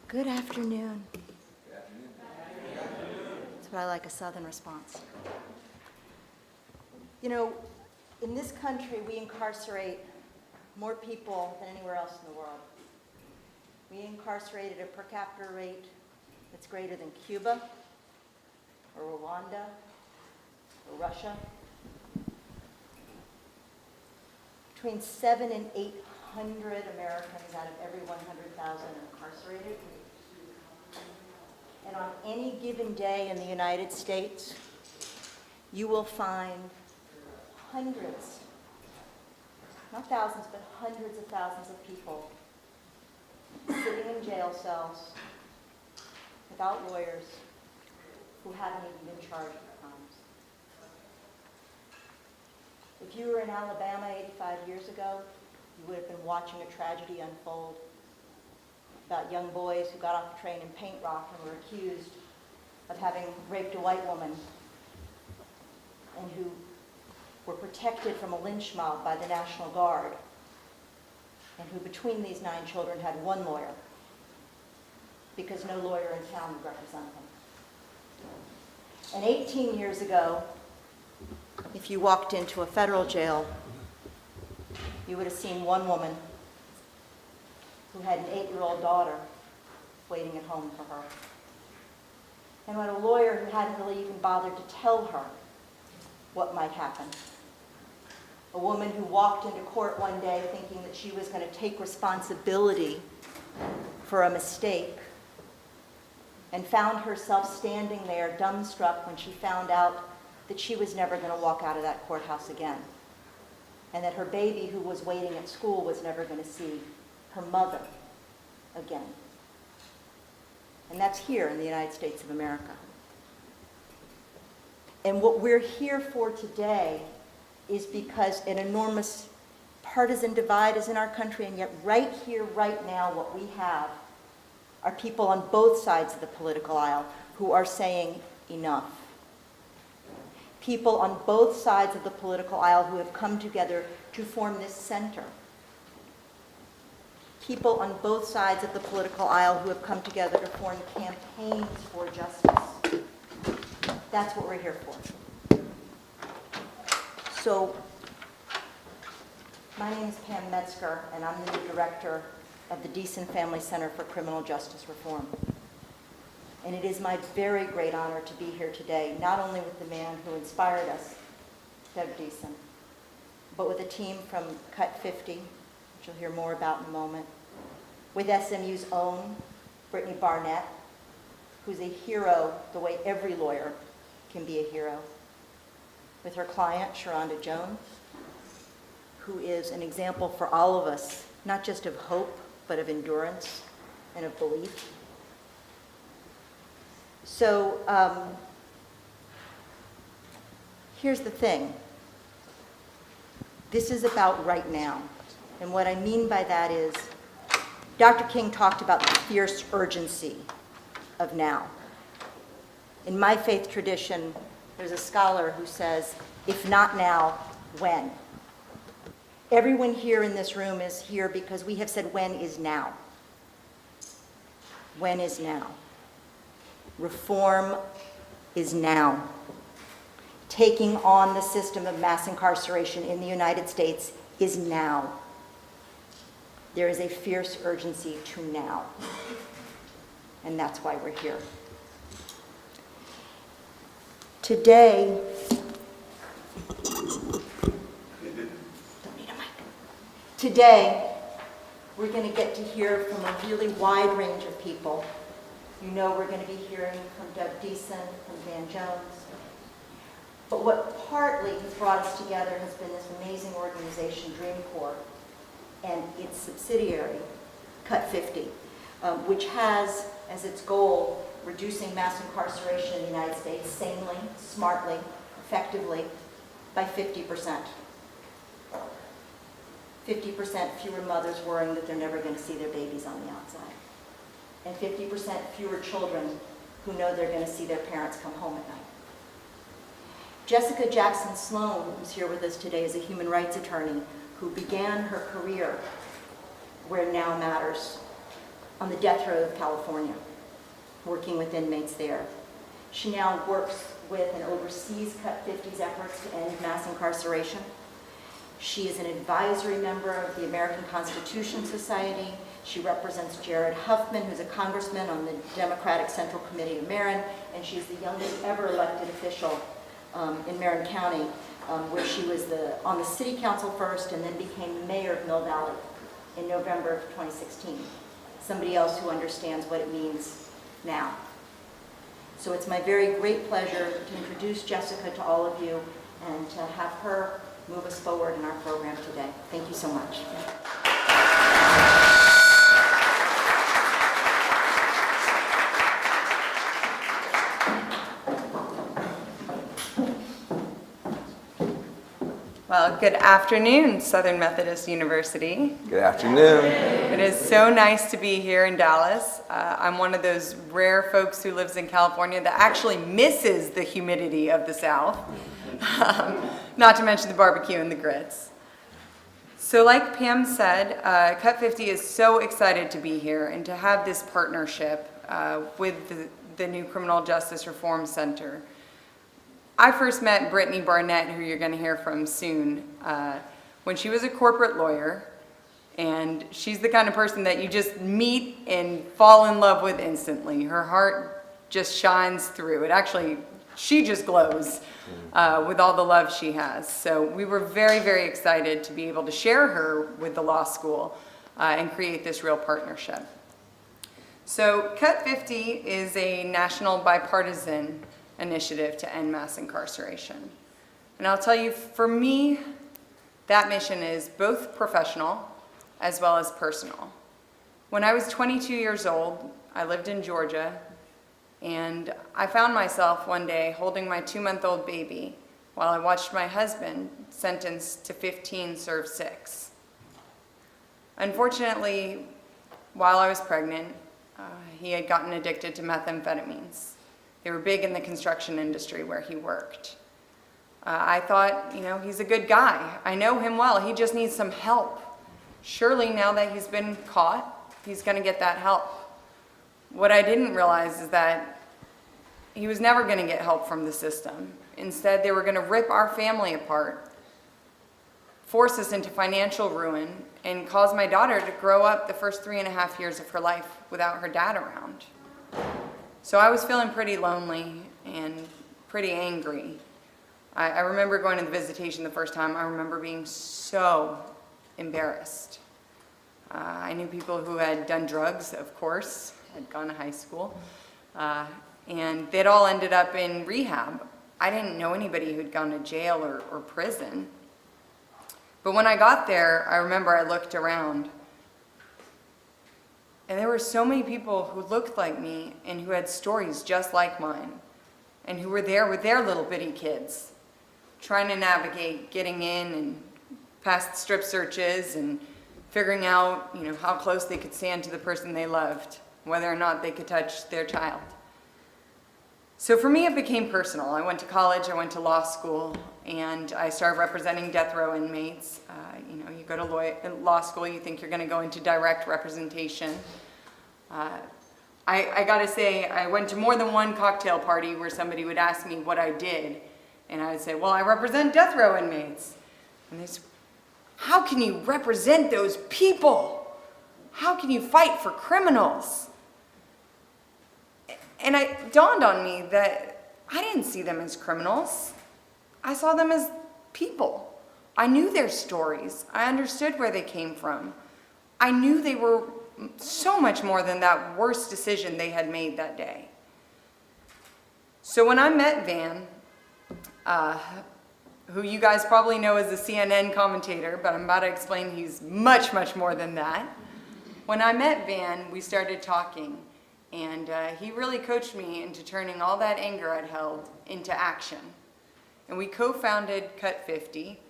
Good afternoon. That's what I like, a Southern response. You know, in this country, we incarcerate more people than anywhere else in the world. We incarcerate at a per capita rate that's greater than Cuba, or Rwanda, or Russia. Between 700 and 800 Americans out of every 100,000 are incarcerated. And on any given day in the United States, you will find hundreds, not thousands, but hundreds of thousands of people sitting in jail cells without lawyers who haven't even been charged with crimes. If you were in Alabama 85 years ago, you would have been watching a tragedy unfold about young boys who got off the train in Paint Rock and were accused of having raped a white woman and who were protected from a lynch mob by the National Guard, and who between these 9 children had one lawyer because no lawyer in town would represent them. And 18 years ago, if you walked into a federal jail, you would have seen one woman who had an 8-year-old daughter waiting at home for her. And had a lawyer who hadn't really even bothered to tell her what might happen. A woman who walked into court one day thinking that she was going to take responsibility for a mistake and found herself standing there dumbstruck when she found out that she was never going to walk out of that courthouse again, and that her baby who was waiting at school was never going to see her mother again. And that's here in the United States of America. And what we're here for today is because an enormous partisan divide is in our country, and yet right here, right now, what we have are people on both sides of the political aisle who are saying enough. People on both sides of the political aisle who have come together to form this center. People on both sides of the political aisle who have come together to form campaigns for justice. That's what we're here for. So, my name is Pam Metzger, and I'm the new director of the Deason Family Center for Criminal Justice Reform. And it is my very great honor to be here today, not only with the man who inspired us, Doug Deason, but with a team from Cut 50, which you'll hear more about in a moment, with SMU's own Brittany Barnett, who's a hero the way every lawyer can be a hero, with her client, Sharonda Jones, who is an example for all of us, not just of hope, but of endurance and of belief. So here's the thing. This is about right now. And what I mean by that is, Dr. King talked about the fierce urgency of now. In my faith tradition, there's a scholar who says, if not now, when? Everyone here in this room is here because we have said, when is now? When is now? Reform is now. Taking on the system of mass incarceration in the United States is now. There is a fierce urgency to now. And that's why we're here. Today, Today, we're going to get to hear from a really wide range of people. You know we're going to be hearing from Doug Deason, from Dan Jones. But what partly has brought us together has been this amazing organization, Dream Corps, and its subsidiary, Cut 50, which has as its goal reducing mass incarceration in the United States sanely, smartly, effectively by 50%. 50% fewer mothers worrying that they're never going to see their babies on the outside. And 50% fewer children who know they're going to see their parents come home at night. Jessica Jackson Sloan, who's here with us today, is a human rights attorney who began her career where now matters, on the death row of California, working with inmates there. She now works with and oversees Cut 50's efforts to end mass incarceration. She is an advisory member of the American Constitution Society. She represents Jared Huffman, who's a congressman on the Democratic Central Committee of Marin, and she's the youngest ever elected official in Marin County, where she was on the city council first and then became mayor of Mill Valley in November of 2016. Somebody else who understands what it means now. So it's my very great pleasure to introduce Jessica to all of you and to have her move us forward in our program today. Thank you so much. Well, good afternoon, Southern Methodist University. Good afternoon. It is so nice to be here in Dallas. I'm one of those rare folks who lives in California that actually misses the humidity of the South, not to mention the barbecue and the grits. So like Pam said, Cut 50 is so excited to be here and to have this partnership with the new Criminal Justice Reform Center. I first met Brittany Barnett, who you're going to hear from soon, when she was a corporate lawyer, and she's the kind of person that you just meet and fall in love with instantly. Her heart just shines through. She just glows with all the love she has. So we were very, very excited to be able to share her with the law school and create this real partnership. So Cut 50 is a national bipartisan initiative to end mass incarceration. And I'll tell you, for me, that mission is both professional as well as personal. When I was 22 years old, I lived in Georgia, and I found myself one day holding my 2-month-old baby while I watched my husband sentenced to 15 serve 6. Unfortunately, while I was pregnant, he had gotten addicted to methamphetamines. They were big in the construction industry where he worked. I thought, he's a good guy. I know him well. He just needs some help. Surely now that he's been caught, he's going to get that help. What I didn't realize is that he was never going to get help from the system. Instead, they were going to rip our family apart, force us into financial ruin, and cause my daughter to grow up the first 3.5 years of her life without her dad around. So I was feeling pretty lonely and pretty angry. I remember going to the visitation the first time. I remember being so embarrassed. I knew people who had done drugs, of course, had gone to high school, and they'd all ended up in rehab. I didn't know anybody who'd gone to jail or prison. But when I got there, I remember I looked around, and there were so many people who looked like me and who had stories just like mine, and who were there with their little bitty kids, trying to navigate getting in and past strip searches and figuring out, how close they could stand to the person they loved, whether or not they could touch their child. So for me, it became personal. I went to college, I went to law school, and I started representing death row inmates. You go to law school, you think you're going to go into direct representation. I got to say, I went to more than one cocktail party where somebody would ask me what I did, and I would say, well, I represent death row inmates. And they said, how can you represent those people? How can you fight for criminals? And it dawned on me that I didn't see them as criminals. I saw them as people. I knew their stories. I understood where they came from. I knew they were so much more than that worst decision they had made that day. So when I met Van, who you guys probably know as a CNN commentator, but I'm about to explain he's much, much more than that. When I met Van, we started talking, and he really coached me into turning all that anger I'd held into action. And we co-founded Cut 50,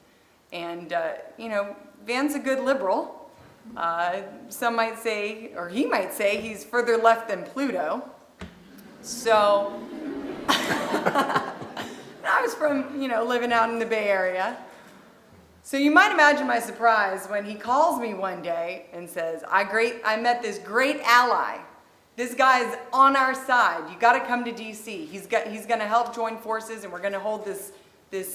and Van's a good liberal. Some might say, or he might say, he's further left than Pluto. So I was from, living out in the Bay Area. So you might imagine my surprise when he calls me one day and says, I met this great ally. This guy's on our side. You got to come to DC. He's going to help join forces, and we're going to hold this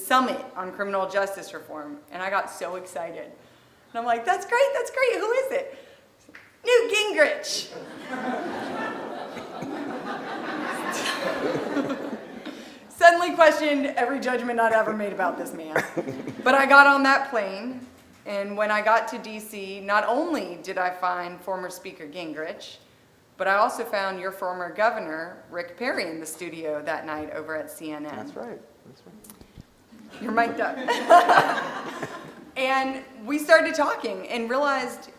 summit on criminal justice reform. And I got so excited. And I'm like, that's great. Who is it? Newt Gingrich. Suddenly questioned every judgment I'd ever made about this man. But I got on that plane, and when I got to DC, not only did I find former Speaker Gingrich, but I also found your former governor, Rick Perry, in the studio that night over at CNN. That's right. You're mic'd up. And we started talking and realized,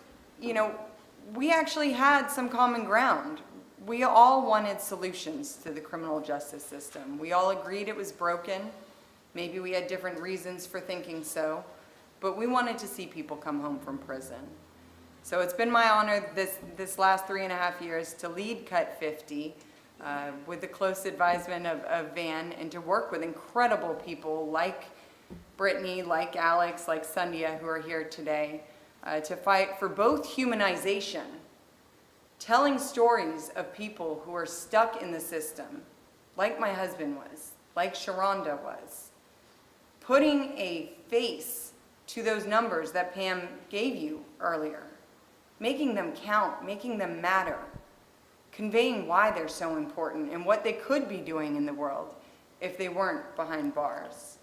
we actually had some common ground. We all wanted solutions to the criminal justice system. We all agreed it was broken. Maybe we had different reasons for thinking so, but we wanted to see people come home from prison. So it's been my honor this last 3.5 years to lead Cut 50 with the close advisement of Van, and to work with incredible people like Brittany, like Alex, like Sandhya, who are here today, to fight for both humanization, telling stories of people who are stuck in the system, like my husband was, like Sharonda was, putting a face to those numbers that Pam gave you earlier, making them count, making them matter, conveying why they're so important and what they could be doing in the world if they weren't behind bars.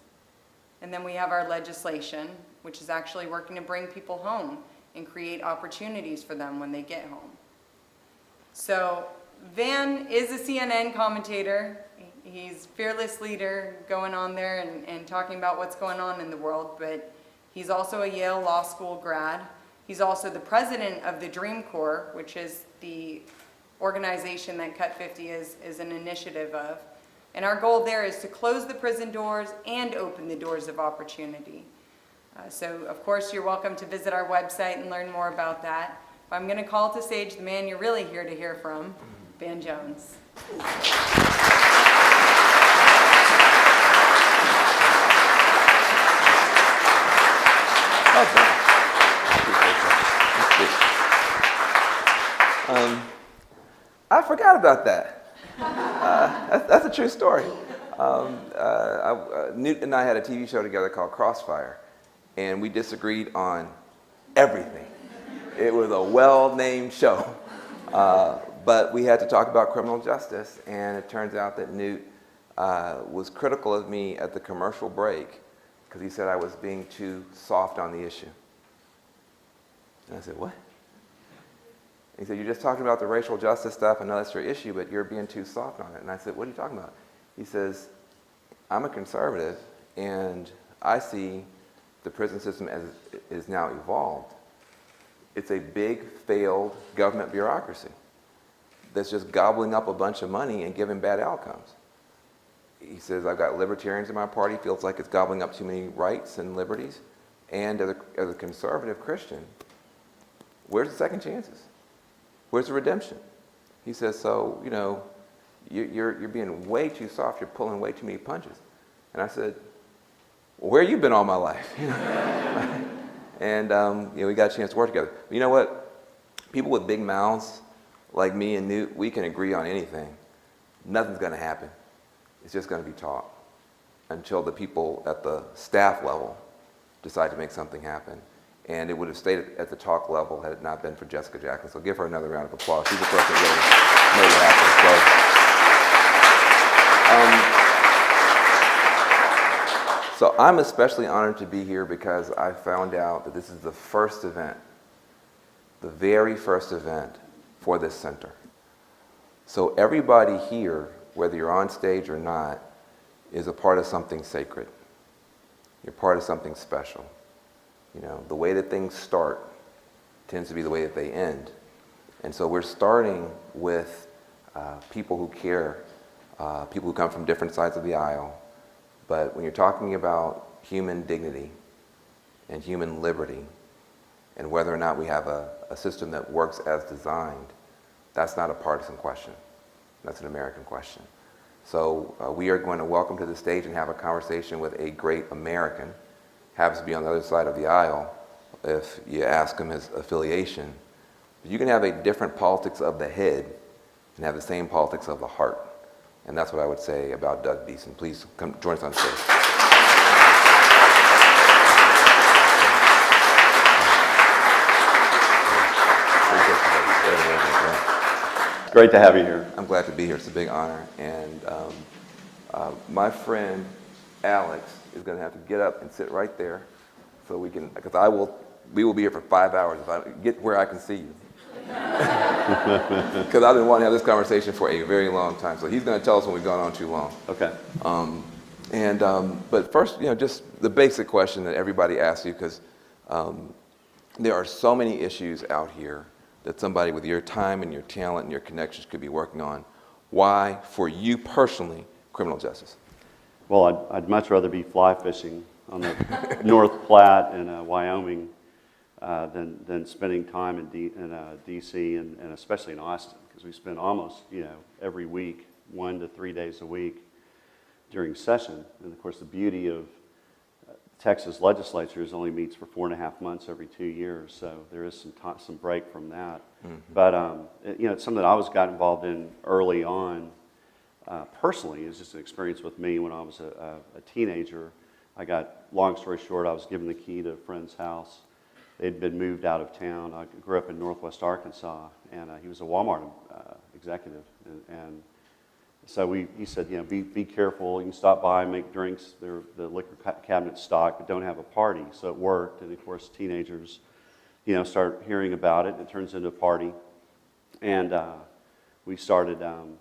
And then we have our legislation, which is actually working to bring people home and create opportunities for them when they get home. So Van is a CNN commentator. He's fearless leader going on there and talking about what's going on in the world, but he's also a Yale Law School grad. He's also the president of the Dream Corps, which is the organization that Cut 50 is an initiative of. And our goal there is to close the prison doors and open the doors of opportunity. So, of course, you're welcome to visit our website and learn more about that. But I'm going to call to stage the man you're really here to hear from, Van Jones. I forgot about that. That's a true story. Newt and I had a TV show together called Crossfire, and we disagreed on everything. It was a well-named show, but we had to talk about criminal justice, and it turns out that Newt was critical of me at the commercial break because he said I was being too soft on the issue. And I said, what? He said, you're just talking about the racial justice stuff. I know that's your issue, but you're being too soft on it. And I said, what are you talking about? He says, I'm a conservative, and I see the prison system as it is now evolved. It's a big, failed government bureaucracy that's just gobbling up a bunch of money and giving bad outcomes. He says, I've got libertarians in my party, feels like it's gobbling up too many rights and liberties. And as a conservative Christian, where's the second chances? Where's the redemption? He says, so, you're being way too soft, you're pulling way too many punches. And I said, well, where you been all my life? And we got a chance to work together. But you know what? People with big mouths like me and Newt, we can agree on anything. Nothing's going to happen. It's just going to be talk until the people at the staff level decide to make something happen. And it would have stayed at the talk level had it not been for Jessica Jackson. So give her another round of applause. She's the person that really made it happen. So I'm especially honored to be here because I found out that this is the first event, the very first event for this center. So everybody here, whether you're on stage or not, is a part of something sacred. You're part of something special. The way that things start tends to be the way that they end. And so we're starting with people who care, people who come from different sides of the aisle. But when you're talking about human dignity and human liberty and whether or not we have a system that works as designed, that's not a partisan question. That's an American question. So we are going to welcome to the stage and have a conversation with a great American happens to be on the other side of the aisle if you ask him his affiliation. You can have a different politics of the head and have the same politics of the heart. And that's what I would say about Doug Deason. Please come join us on stage. Great to have you here. I'm glad to be here. It's a big honor. And my friend Alex is going to have to get up and sit right there, so we can, because we will be here for 5 hours if I get where I can see you. Because I've been wanting to have this conversation for a very long time. So he's going to tell us when we've gone on too long. Okay. But first, just the basic question that everybody asks you, because there are so many issues out here that somebody with your time and your talent and your connections could be working on. Why, for you personally, criminal justice? Well, I'd much rather be fly fishing on the North Platte in Wyoming than spending time in D.C. and especially in Austin, because we spend almost every week, 1 to 3 days a week during session. And of course, the beauty of Texas legislature is only meets for 4.5 months every 2 years, so there is some break from that. Mm-hmm. But it's something that I got involved in early on. Personally, it's just an experience with me when I was a teenager. Long story short, I was given the key to a friend's house. They'd been moved out of town. I grew up in Northwest Arkansas, and he was a Walmart executive. And so he said, be careful. You can stop by and make drinks. The liquor cabinet's stocked, but don't have a party. So it worked. And of course, teenagers, start hearing about it, and it turns into a party. And we started, so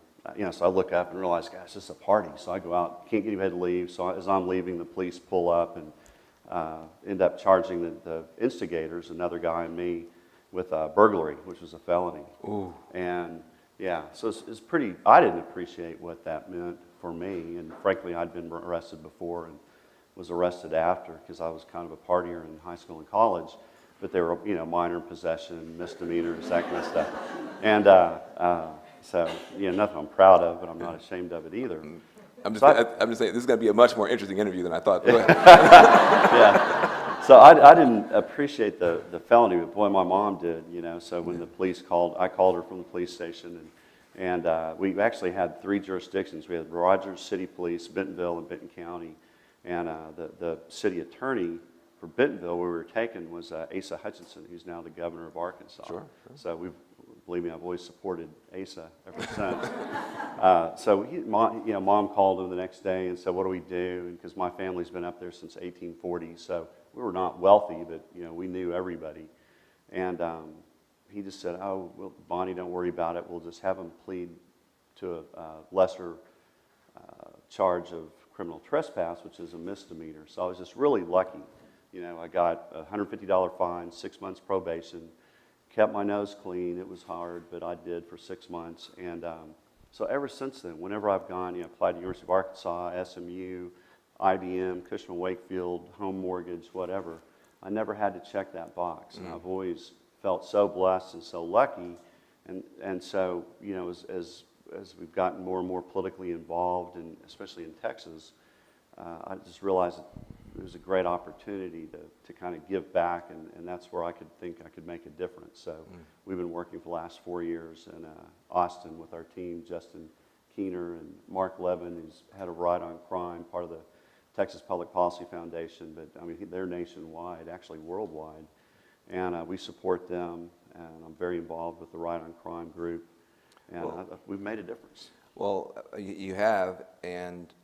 I look up and realize, gosh, this is a party. So I go out, can't get anybody to leave. So as I'm leaving, the police pull up and end up charging the instigators, another guy and me, with burglary, which was a felony. Ooh. And yeah, so it's pretty, I didn't appreciate what that meant for me. And frankly, I'd been arrested before and was arrested after, because I was kind of a partier in high school and college. But they were, minor possession, misdemeanors, that kind of stuff. And so, nothing I'm proud of, but I'm not ashamed of it either. I'm just saying, this is going to be a much more interesting interview than I thought. Go ahead. Yeah. So I didn't appreciate the felony, but boy, my mom did, So when the police called, I called her from the police station, and we actually had 3 jurisdictions. We had Rogers City Police, Bentonville, and Benton County. And the city attorney for Bentonville, where we were taken, was Asa Hutchinson, who's now the governor of Arkansas. Sure. So believe me, I've always supported Asa ever since. So Mom called him the next day and said, "What do we do?" Because my family's been up there since 1840, so we were not wealthy, but we knew everybody. And he just said, "Oh, well, Bonnie, don't worry about it. We'll just have him plead to a lesser charge of criminal trespass, which is a misdemeanor." So I was just really lucky. I got a $150 fine, 6 months probation. Kept my nose clean. It was hard, but I did for 6 months. And so ever since then, whenever I've gone, applied to University of Arkansas, SMU, IBM, Cushman Wakefield, home mortgage, whatever, I never had to check that box. And I've always felt so blessed and so lucky. And so, as we've gotten more and more politically involved, and especially in Texas, I just realized that it was a great opportunity to kind of give back, and that's where I could make a difference. So we've been working for the last 4 years in Austin with our team, Justin Keener and Mark Levin, who's head of Right on Crime, part of the Texas Public Policy Foundation, but they're nationwide, actually worldwide, and we support them, and I'm very involved with the Right on Crime group, and we've made a difference. Well, you have, and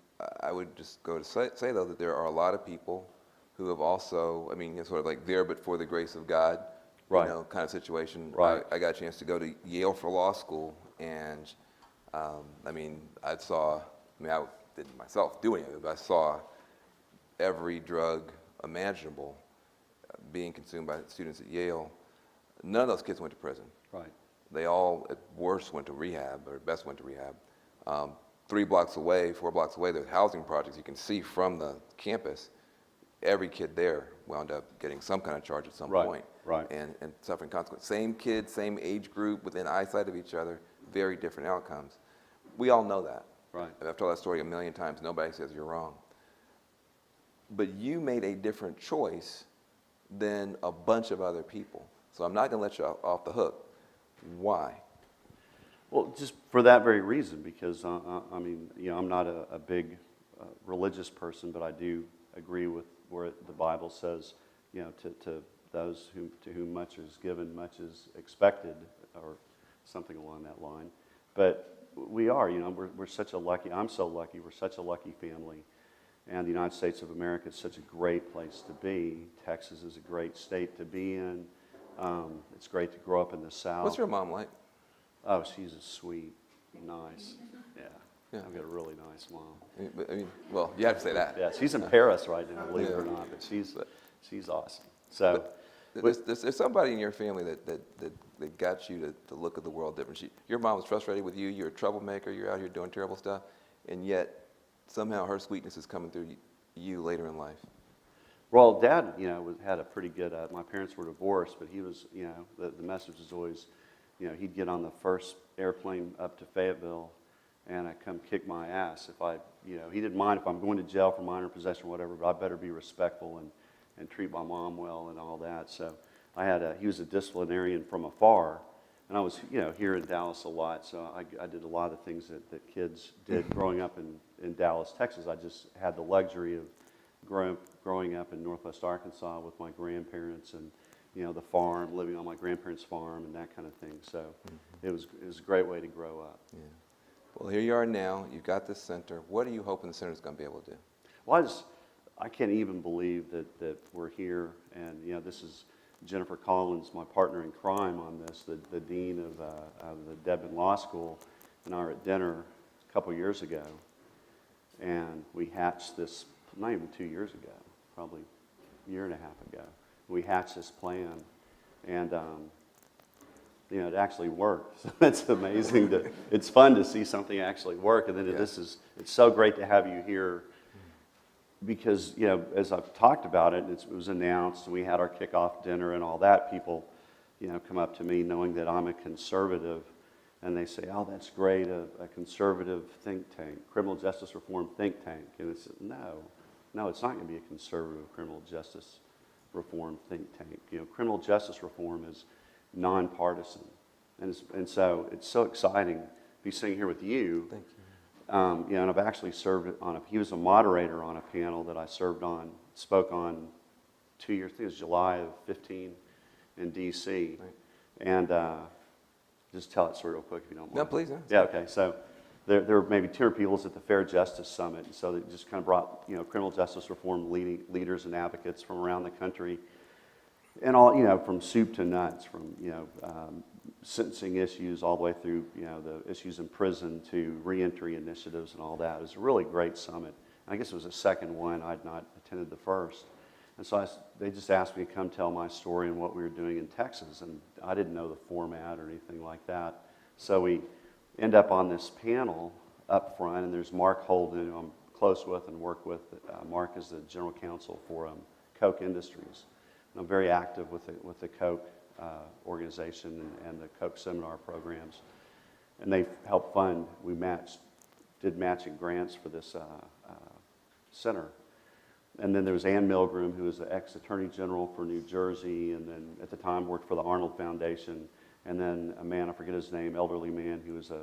I would just go to say, though, that there are a lot of people who have also, sort of like there but for the grace of God, right. Kind of situation. Right. I got a chance to go to Yale for law school, and I didn't myself do anything, but I saw every drug imaginable being consumed by students at Yale. None of those kids went to prison. Right. They all, at worst, went to rehab, or at best went to rehab. 4 blocks away, there's housing projects you can see from the campus. Every kid there wound up getting some kind of charge at some point. Right. And suffering consequences. Same kids, same age group, within eyesight of each other, very different outcomes. We all know that. Right. I've told that story a million times. Nobody says you're wrong. but you made a different choice than a bunch of other people. So I'm not going to let you off the hook. Why? Well, just for that very reason, because I mean, I'm not a big religious person, but I do agree with where the Bible says, to those to whom much is given, much is expected, or something along that line. But we are, we're such a lucky. I'm so lucky. We're such a lucky family, and the United States of America is such a great place to be. Texas is a great state to be in. It's great to grow up in the South. What's your mom like? Oh, she's a sweet, nice, yeah. Yeah. I've got a really nice mom. I mean, well, you have to say that. Yeah, she's in Paris right now, believe it or Yeah. not, but she's awesome. So, There's somebody in your family that got you to look at the world different. Your mom was frustrated with you. You're a troublemaker. You're out here doing terrible stuff, and yet somehow her sweetness is coming through you later in life. well, Dad, had a pretty good. My parents were divorced, but he was, the message was always, he'd get on the first airplane up to Fayetteville, and I'd come kick my ass if he didn't mind if I'm going to jail for minor possession or whatever, but I better be respectful and treat my mom well and all that. So he was a disciplinarian from afar, and I was, here in Dallas a lot, so I did a lot of the things that kids did growing up in Dallas, Texas. I just had the luxury of growing up in Northwest Arkansas with my grandparents and, the farm, living on my grandparents' farm and that kind of thing. So it was a great way to grow up. Yeah. Well, here you are now. You've got this center. What are you hoping the center's going to be able to do? Well, I can't even believe that we're here, and this is Jennifer Collins, my partner in crime on this, the dean of the Debman Law School, and I were at dinner a couple years ago, and we hatched this, not even 2 years ago, probably a year and a half ago. We hatched this plan, and it actually worked. So it's amazing it's fun to see something actually work, and then it's so great to have you here. Because, as I've talked about it, it was announced, and we had our kickoff dinner and all that. People, come up to me knowing that I'm a conservative, and they say, oh, that's great, a conservative think tank, criminal justice reform think tank. And it's, no, it's not going to be a conservative criminal justice reform think tank. Criminal justice reform is nonpartisan. And so it's so exciting to be sitting here with you. Thank you. And I've actually served he was a moderator on a panel that I spoke on 2 years, I think it was July of 15 in D.C. Right. And just tell it sort of real quick if you don't mind. No, please. No. Yeah, okay. So there were maybe 200 people at the Fair Justice Summit. And so they just kind of brought, criminal justice reform leaders and advocates from around the country. And all, from soup to nuts, from, sentencing issues all the way through, the issues in prison to reentry initiatives and all that. It was a really great summit. I guess it was the second one. I'd not attended the first. And so they just asked me to come tell my story and what we were doing in Texas. And I didn't know the format or anything like that. So we end up on this panel up front, and there's Mark Holden, who I'm close with and work with. Mark is the general counsel for Koch Industries. And I'm very active with the Koch organization and the Koch seminar programs. And they helped fund, did matching grants for this center. And then there was Ann Milgram, who was the ex-attorney general for New Jersey, and then at the time worked for the Arnold Foundation. And then a man, I forget his name, elderly man, who was a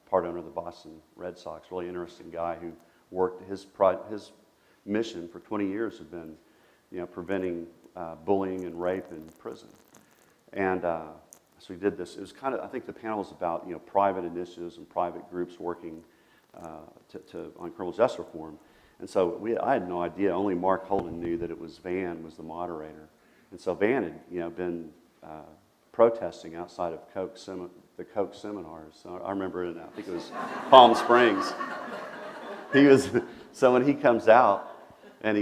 part owner of the Boston Red Sox, really interesting guy who worked, his mission for 20 years had been, preventing bullying and rape in prison. And so we did this. It was kind of, I think the panel was about, private initiatives and private groups working on criminal justice reform. And so I had no idea. Only Mark Holden knew that it was Van was the moderator. And so Van had, been protesting outside of the Koch seminars. So I remember I think it was Palm Springs. So when he comes out and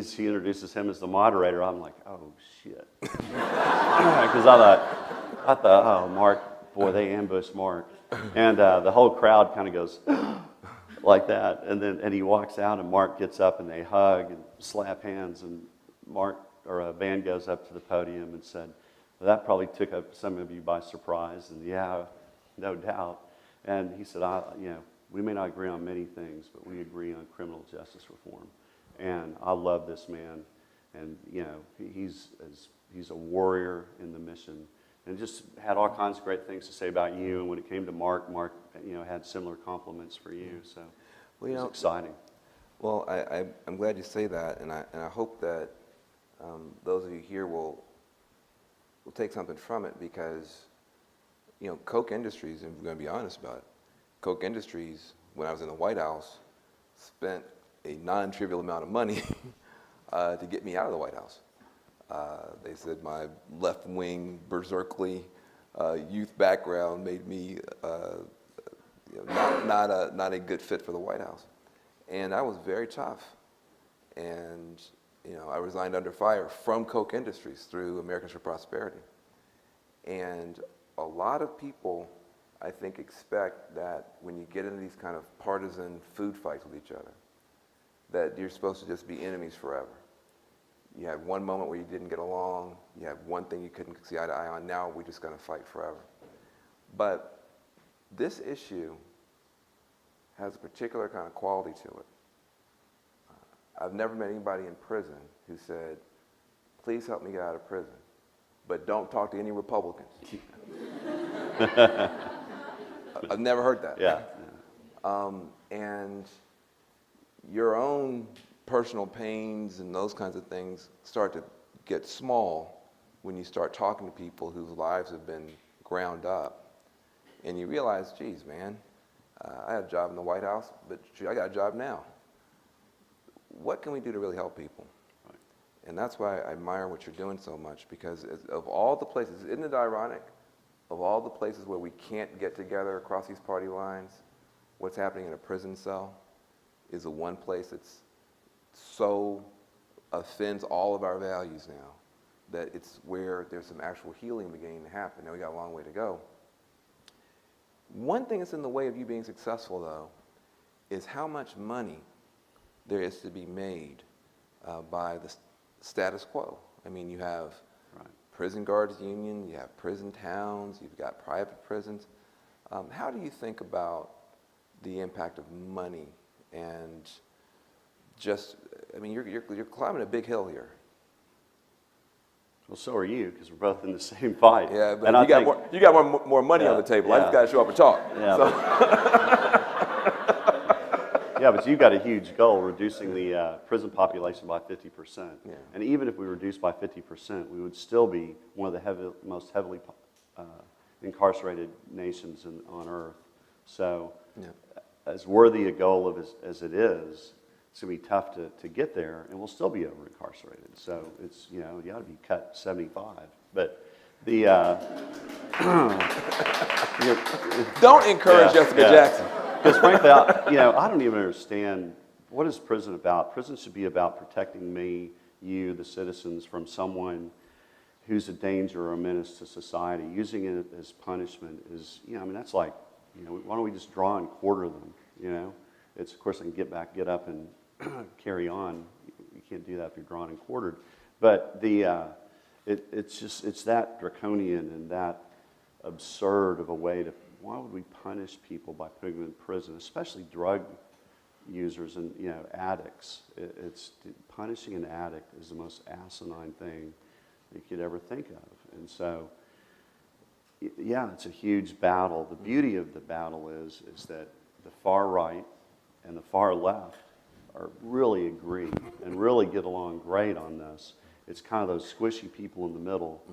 she introduces him as the moderator, I'm like, oh shit. Because I thought, oh, Mark, boy, they ambushed Mark. And the whole crowd kind of goes like that. And he walks out, and Mark gets up, and they hug and slap hands. And Van goes up to the podium and said, well, that probably took some of you by surprise. And yeah, no doubt. And he said, we may not agree on many things, but we agree on criminal justice reform. And I love this man, and he's a warrior in the mission, and just had all kinds of great things to say about you. And when it came to Mark had similar compliments for you. So Well, it was exciting. Well, I'm glad you say that, and I hope that those of you here will take something from it, because Koch Industries, and we're going to be honest about it, Koch Industries, when I was in the White House, spent a non-trivial amount of money to get me out of the White House. They said my left-wing, berserkly youth background made me not a good fit for the White House. And I was very tough. And I resigned under fire from Koch Industries through Americans for Prosperity. And a lot of people, I think, expect that when you get into these kind of partisan food fights with each other, that you're supposed to just be enemies forever. You have one moment where you didn't get along, you have one thing you couldn't see eye to eye on, now we're just going to fight forever. But this issue has a particular kind of quality to it. I've never met anybody in prison who said, please help me get out of prison, but don't talk to any Republicans. I've never heard that. Yeah. And your own personal pains and those kinds of things start to get small when you start talking to people whose lives have been ground up. And you realize, geez, man, I had a job in the White House, but I got a job now. What can we do to really help people? Right. And that's why I admire what you're doing so much, because of all the places, isn't it ironic, of all the places where we can't get together across these party lines, what's happening in a prison cell is the one place that's so offends all of our values now, that it's where there's some actual healing beginning to happen. Now we got a long way to go. One thing that's in the way of you being successful, though, is how much money there is to be made by the status quo. I mean, you have prison guards union, you have prison towns, you've got private prisons. How do you think about the impact of money and just, I mean, you're climbing a big hill here. Well, so are you, because we're both in the same fight. Yeah, but and you got more money on the table. I just got to show up and talk. Yeah, So. Yeah, but you've got a huge goal, reducing the prison population by 50%. Yeah. And even if we reduce by 50%, we would still be one of the most heavily incarcerated nations on earth. So Yeah. as worthy a goal as it is, it's going to be tough to get there, and we'll still be over-incarcerated. So it's, you ought to be cut 75. But the... Don't encourage Jessica Jackson. Because frankly, I don't even understand, what is prison about? Prison should be about protecting me, you, the citizens, from someone who's a danger or a menace to society. Using it as punishment is, that's like, why don't we just draw and quarter them, It's, of course, I can get up and carry on. You can't do that if you're drawn and quartered. But it's that draconian and that absurd of a way to, why would we punish people by putting them in prison, especially drug users and addicts? It's punishing an addict is the most asinine thing you could ever think of. And so, yeah, it's a huge battle. The beauty of the battle is that the far right and the far left really agree and really get along great on this. It's kind of those squishy people in the middle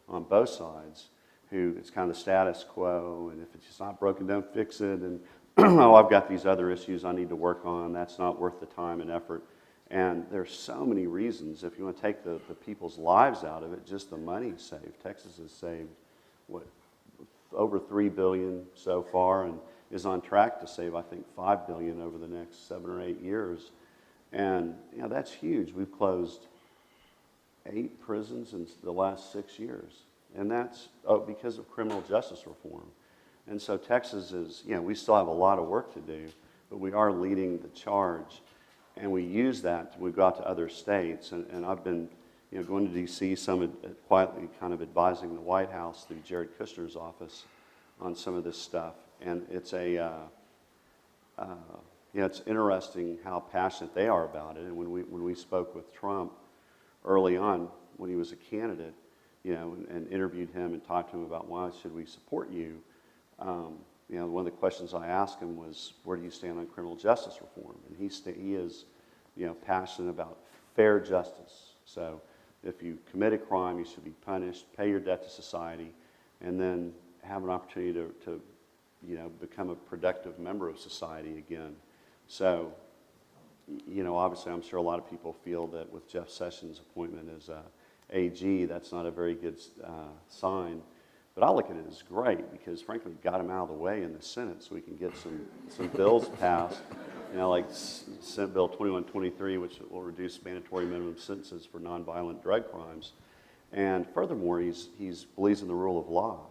on both sides who it's kind of the status quo, and if it's just not broken, don't fix it, and oh, I've got these other issues I need to work on, that's not worth the time and effort. And there's so many reasons. If you want to take the people's lives out of it, just the money saved. Texas has saved, over $3 billion so far, and is on track to save, I think, $5 billion over the next 7 or 8 years. And that's huge. We've closed 8 prisons in the last 6 years. And that's because of criminal justice reform. And so Texas is, we still have a lot of work to do, but we are leading the charge. And we use that, we go out to other states. And I've been going to D.C., quietly kind of advising the White House through Jared Kushner's office on some of this stuff. And it's it's interesting how passionate they are about it. And when we spoke with Trump early on, when he was a candidate, and interviewed him and talked to him about why should we support you, one of the questions I asked him was, where do you stand on criminal justice reform? And he is, passionate about fair justice. So if you commit a crime, you should be punished, pay your debt to society, and then have an opportunity to become a productive member of society again. So, obviously I'm sure a lot of people feel that with Jeff Sessions' appointment as AG, that's not a very good sign. But I look at it as great because, frankly, it got him out of the way in the Senate so we can get some bills passed, like Senate Bill 2123, which will reduce mandatory minimum sentences for nonviolent drug crimes. And furthermore, he believes in the rule of law.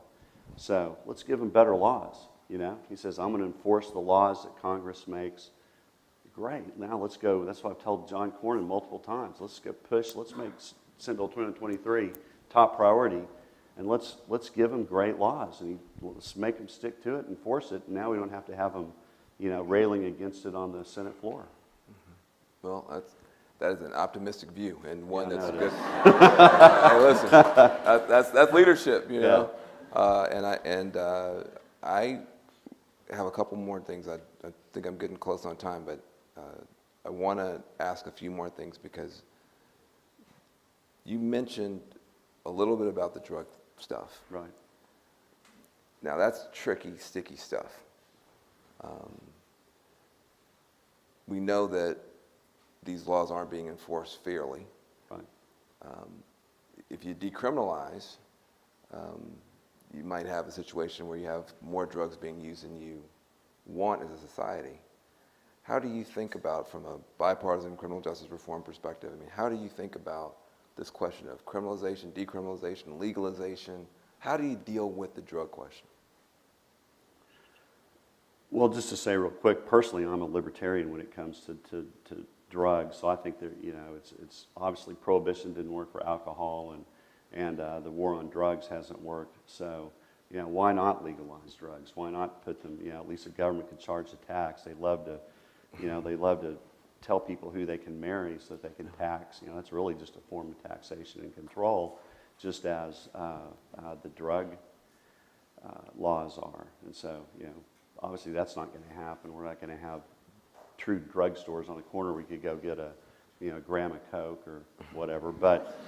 So let's give him better laws, He says, I'm going to enforce the laws that Congress makes. Great, now let's go. That's what I've told John Cornyn multiple times. Let's get pushed. Let's make Senate Bill 2123 top priority. And let's give them great laws, and let's make them stick to it, enforce it. And now we don't have to have them, railing against it on the Senate floor. Mm-hmm. Well, that is an optimistic view, and one that's it good. Hey, listen, that's leadership, know. I have a couple more things. I think I'm getting close on time, but I want to ask a few more things because you mentioned a little bit about the drug stuff. Right. Now that's tricky, sticky stuff. We know that these laws aren't being enforced fairly. Right. If you decriminalize, you might have a situation where you have more drugs being used than you want as a society. How do you think about, from a bipartisan criminal justice reform perspective, how do you think about this question of criminalization, decriminalization, legalization? How do you deal with the drug question? Well, just to say real quick, personally, I'm a libertarian when it comes to drugs. So I think that it's obviously prohibition didn't work for alcohol, and the war on drugs hasn't worked. So why not legalize drugs? Why not put them? At least the government can charge the tax. They love to tell people who they can marry so that they can tax. That's really just a form of taxation and control, just as the drug laws are. And so, obviously that's not going to happen. We're not going to have true drug stores on the corner where you could go get a gram of Coke or whatever. But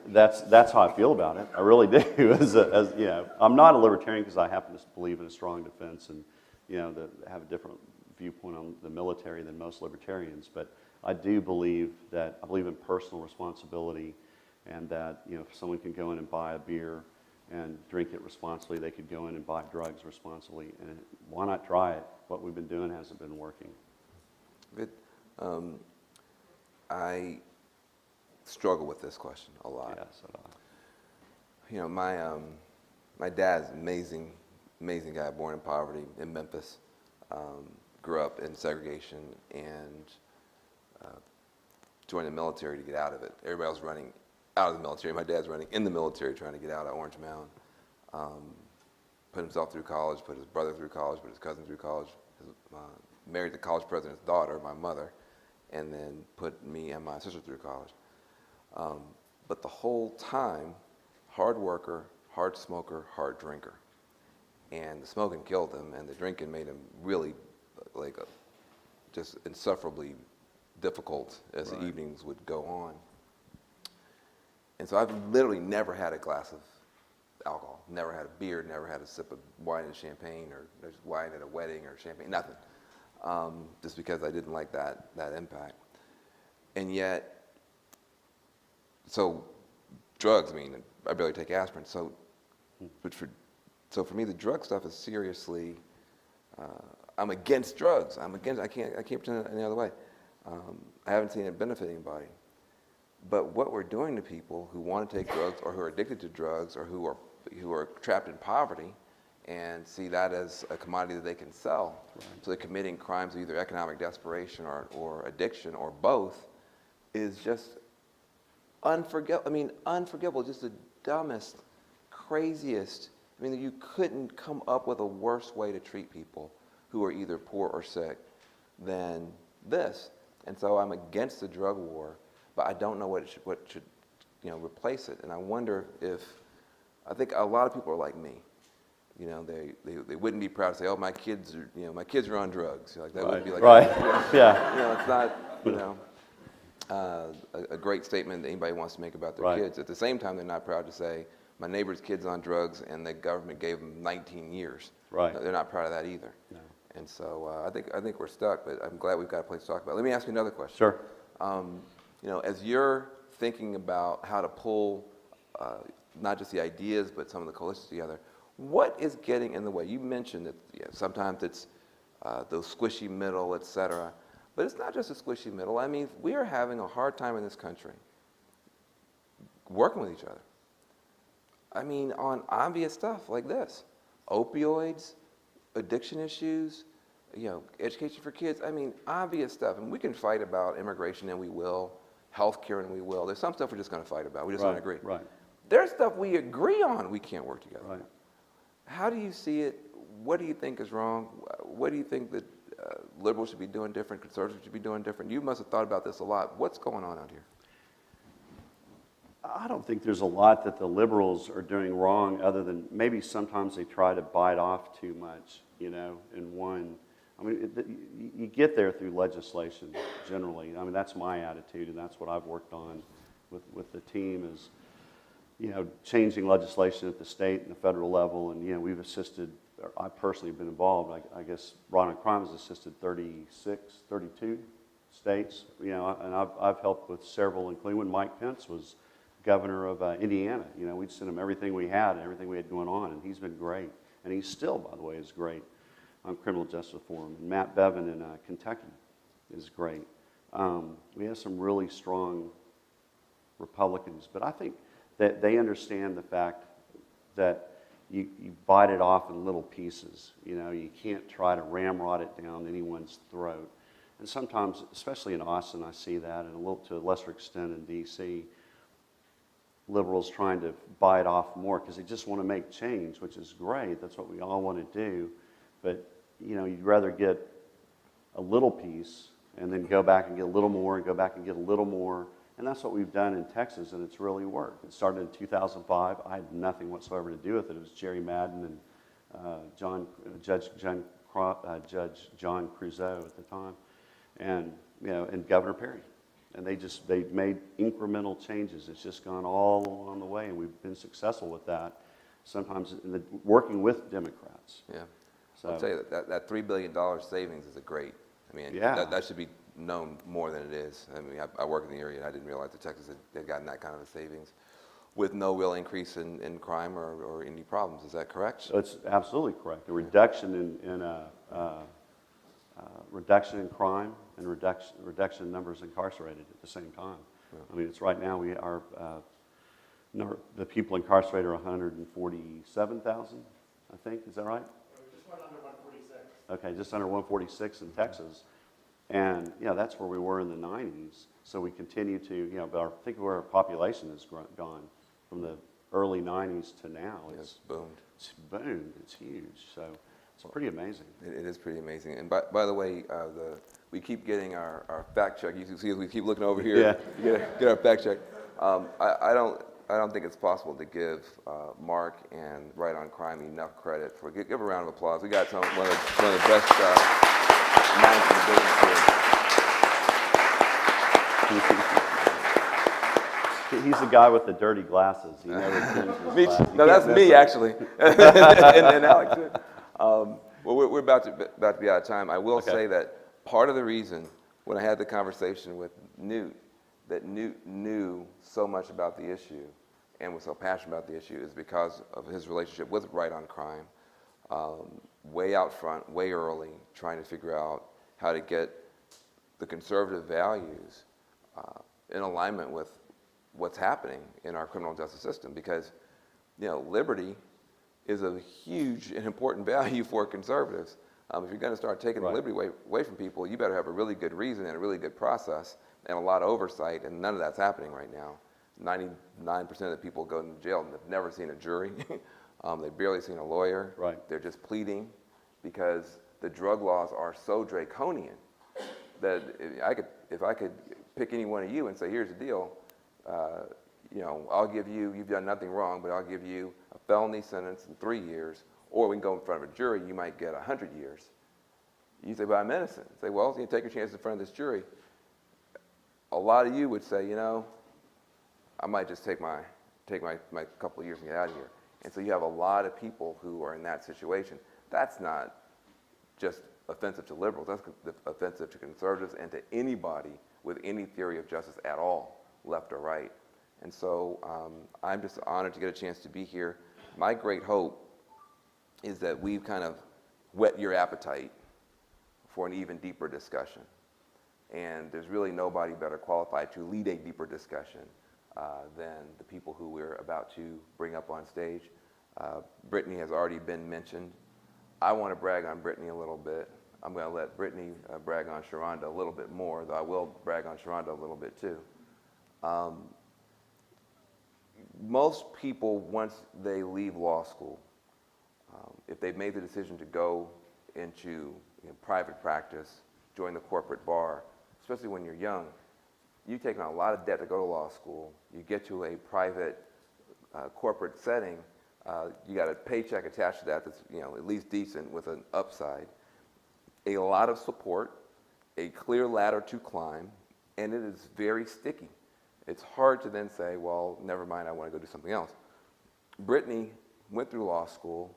that's how I feel about it. I really do. I'm not a libertarian because I happen to believe in a strong defense and have a different viewpoint on the military than most libertarians, but I do believe in personal responsibility, and that if someone can go in and buy a beer and drink it responsibly, they could go in and buy drugs responsibly, and why not try it? What we've been doing hasn't been working. Good. I struggle with this question a lot. Yeah, so do I. My dad's an amazing guy, born in poverty in Memphis. Grew up in segregation and joined the military to get out of it. Everybody else running out of the military. My dad's running in the military trying to get out of Orange Mound. Put himself through college, put his brother through college, put his cousin through college. Married the college president's daughter, my mother, and then put me and my sister through college. But the whole time, hard worker, hard smoker, hard drinker. And the smoking killed him, and the drinking made him really just insufferably difficult as the evenings would go on. And so I've literally never had a glass of alcohol, never had a beer, never had a sip of wine and champagne, or wine at a wedding or champagne, nothing. Just because I didn't like that impact. And yet, so drugs, I barely take aspirin. So for me, the drug stuff is seriously, I'm against drugs. I can't pretend any other way. I haven't seen it benefit anybody. But what we're doing to people who want to take drugs or who are addicted to drugs or who are trapped in poverty and see that as a commodity that they can sell. Right. So they're committing crimes of either economic desperation or addiction or both is just unforgivable. Just the dumbest, craziest. You couldn't come up with a worse way to treat people who are either poor or sick than this. And so I'm against the drug war, but I don't know what should replace it. And I wonder if, I think a lot of people are like me. You know, they wouldn't be proud to say, oh, my kids are on drugs. Like, that wouldn't be like, right. Yeah. You know, it's not, a great statement that anybody wants to make about their kids. At the same time, they're not proud to say, my neighbor's kid's on drugs and the government gave them 19 years. Right. They're not proud of that either. No. And so I think we're stuck, but I'm glad we've got a place to talk about it. Let me ask you another question. Sure. As you're thinking about how to pull not just the ideas, but some of the coalitions together, what is getting in the way? You mentioned that sometimes it's the squishy middle, et cetera, but it's not just a squishy middle. I mean, we are having a hard time in this country working with each other. I mean, on obvious stuff like this, opioids, addiction issues, education for kids. I mean, obvious stuff. And we can fight about immigration, and we will, healthcare, and we will. There's some stuff we're just going to fight about. We just don't agree. Right. There's stuff we agree on we can't work together. Right. How do you see it? What do you think is wrong? What do you think that liberals should be doing different, conservatives should be doing different? You must have thought about this a lot. What's going on out here? I don't think there's a lot that the liberals are doing wrong, other than maybe sometimes they try to bite off too much, in one. I mean, you get there through legislation, generally. I mean, that's my attitude, and that's what I've worked on with the team is, changing legislation at the state and the federal level. And, we've assisted, or I personally have been involved. I guess Right on Crime has assisted 32 states, and I've helped with several, including when Mike Pence was governor of Indiana. We'd send him everything we had and everything we had going on, and he's been great. And he still, by the way, is great on criminal justice reform. And Matt Bevin in Kentucky is great. We have some really strong Republicans, but I think that they understand the fact that you bite it off in little pieces. You can't try to ramrod it down anyone's throat. And sometimes, especially in Austin, I see that, and to a lesser extent in D.C., liberals trying to bite off more because they just want to make change, which is great. That's what we all want to do. But, you'd rather get a little piece and then go back and get a little more and go back and get a little more. And that's what we've done in Texas, and it's really worked. It started in 2005. I had nothing whatsoever to do with it. It was Jerry Madden and Judge John Creusot at the time, and and Governor Perry. And they made incremental changes. It's just gone all along the way, and we've been successful with that. Sometimes working with Democrats. Yeah. So, I'll tell you that $3 billion savings is a great. I mean, that should be known more than it is. I mean, I work in the area, and I didn't realize that Texas had gotten that kind of a savings with no real increase in crime or any problems. Is that correct? So it's absolutely correct. A reduction reduction in crime and reduction in numbers incarcerated at the same time. Yeah. I mean, it's right now the people incarcerated are 147,000, I think. Is that right? Just went under 146. Okay, just under 146 in Texas. And, that's where we were in the 90s. So we continue to, but think of where our population has gone from the early 90s to now. It's boomed. It's boomed. It's huge. So it's pretty amazing. It is pretty amazing. And by the way, we keep getting our fact check. You can see as we keep looking over here, get our fact check. I don't think it's possible to give Mark and Right on Crime enough credit for. Give a round of applause. We got one of the best minds in the business here. He's the guy with the dirty glasses. He never changes his glasses. No, that's me actually, and Alex too. Well, we're about to be out of time. I will say that part of the reason when I had the conversation with Newt, that Newt knew so much about the issue and was so passionate about the issue is because of his relationship with Right on Crime, way out front, way early, trying to figure out how to get the conservative values in alignment with what's happening in our criminal justice system. Because, liberty is a huge and important value for conservatives. If you're going to start taking the liberty away from people, you better have a really good reason and a really good process and a lot of oversight, and none of that's happening right now. 99% of the people go to jail and they've never seen a jury. They've barely seen a lawyer. Right. They're just pleading because the drug laws are so draconian that if I could pick any one of you and say, here's the deal, I'll give you, you've done nothing wrong, but I'll give you a felony sentence in 3 years, or we can go in front of a jury, you might get 100 years. You say, but I'm innocent. Say, well, you take your chances in front of this jury. A lot of you would say, I might just take my couple of years and get out of here. And so you have a lot of people who are in that situation. That's not just offensive to liberals, that's offensive to conservatives and to anybody with any theory of justice at all, left or right. And so I'm just honored to get a chance to be here. My great hope is that we've kind of whet your appetite for an even deeper discussion. And there's really nobody better qualified to lead a deeper discussion than the people who we're about to bring up on stage. Brittany has already been mentioned. I want to brag on Brittany a little bit. I'm going to let Brittany brag on Sharonda a little bit more, though I will brag on Sharonda a little bit too. Most people, once they leave law school, if they've made the decision to go into private practice, join the corporate bar, especially when you're young, you take on a lot of debt to go to law school. You get to a private corporate setting, you got a paycheck attached to that that's at least decent with an upside, a lot of support, a clear ladder to climb, and it is very sticky. It's hard to then say, well, never mind, I want to go do something else. Brittany went through law school,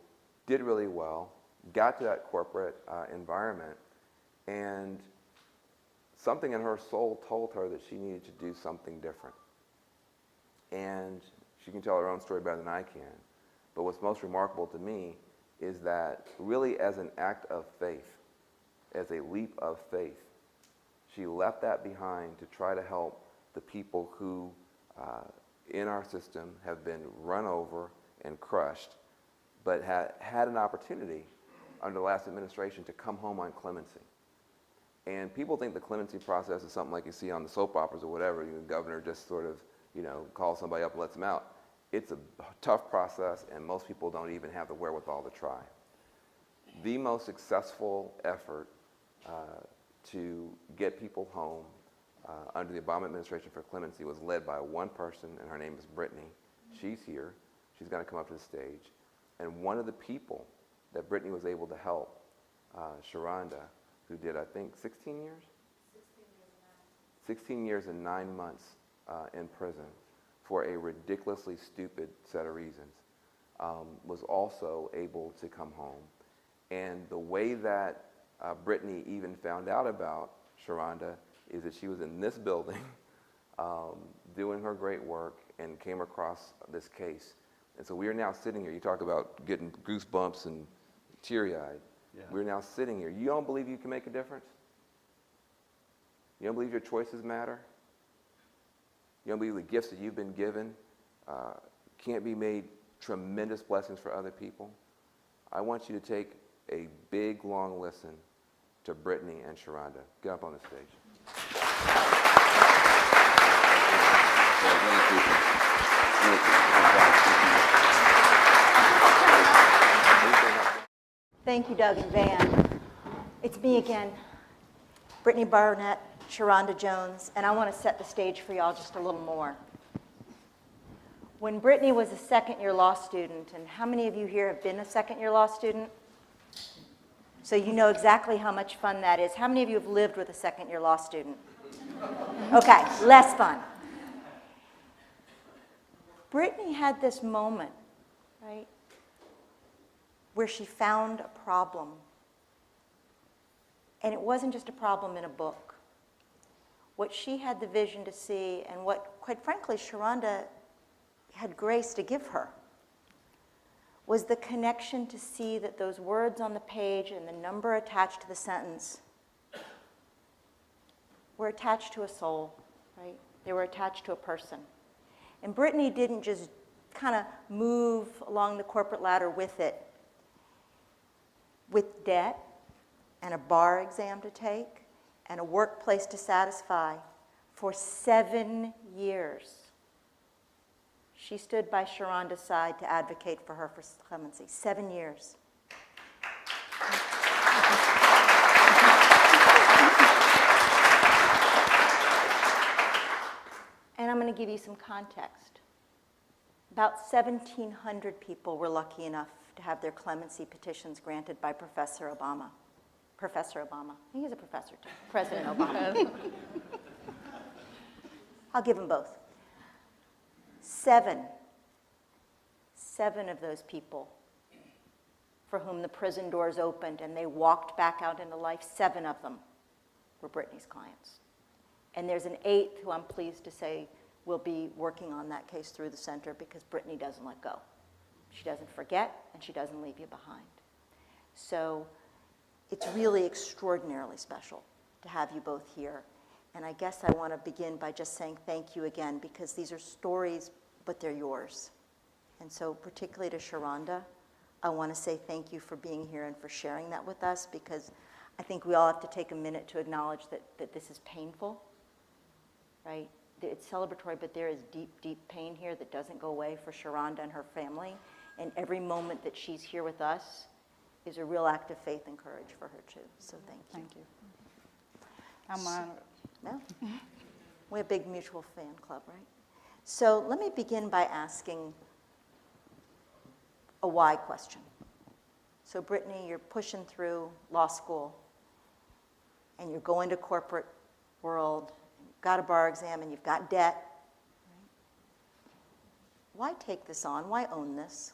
did really well, got to that corporate environment, and something in her soul told her that she needed to do something different. And she can tell her own story better than I can. But what's most remarkable to me is that really as an act of faith, as a leap of faith, she left that behind to try to help the people who in our system have been run over and crushed, but had an opportunity under the last administration to come home on clemency. And people think the clemency process is something like you see on the soap operas or whatever. The governor just sort of, calls somebody up and lets them out. It's a tough process, and most people don't even have the wherewithal to try. The most successful effort to get people home under the Obama administration for clemency was led by one person, and her name is Brittany. She's here. She's going to come up to the stage. And one of the people that Brittany was able to help, Sharonda, who did, I think, 16 years? 16 years and 9 months in prison for a ridiculously stupid set of reasons, was also able to come home. And the way that Brittany even found out about Sharonda is that she was in this building doing her great work and came across this case. And so we are now sitting here. You talk about getting goosebumps and teary-eyed. Yeah. We're now sitting here. You don't believe you can make a difference? You don't believe your choices matter? You don't believe the gifts that you've been given can't be made tremendous blessings for other people? I want you to take a big, long listen to Brittany and Sharonda. Get up on the stage. Thank you, Doug and Van. It's me again, Brittany Barnett, Sharonda Jones, and I want to set the stage for y'all just a little more. When Brittany was a second-year law student, and how many of you here have been a second-year law student? So you know exactly how much fun that is. How many of you have lived with a second-year law student? Okay, less fun. Brittany had this moment, right, where she found a problem. And it wasn't just a problem in a book. What she had the vision to see, and what, quite frankly, Sharonda had grace to give her, was the connection to see that those words on the page and the number attached to the sentence were attached to a soul, right? They were attached to a person. And Brittany didn't just kind of move along the corporate ladder with it, with debt and a bar exam to take and a workplace to satisfy for 7 years. She stood by Sharonda's side to advocate for her for clemency. 7 years. want to give you some context. About 1,700 people were lucky enough to have their clemency petitions granted by Professor Obama. Professor Obama. He is a professor too. President Obama. I'll give them both. Seven of those people for whom the prison doors opened and they walked back out into life, 7 of them were Brittany's clients. And there's an 8th who I'm pleased to say will be working on that case through the center because Brittany doesn't let go. She doesn't forget and she doesn't leave you behind. So it's really extraordinarily special to have you both here. And I guess I want to begin by just saying thank you again because these are stories, but they're yours. And so particularly to Sharonda, I want to say thank you for being here and for sharing that with us because I think we all have to take a minute to acknowledge that this is painful, right? It's celebratory, but there is deep, deep pain here that doesn't go away for Sharonda and her family. And every moment that she's here with us is a real act of faith and courage for her too. So thank you. Thank you. I'm honored. Well, we're a big mutual fan club, right? So let me begin by asking a why question. So Brittany, you're pushing through law school and you're going to corporate world, you've got a bar exam and you've got debt. Right? Why take this on? Why own this?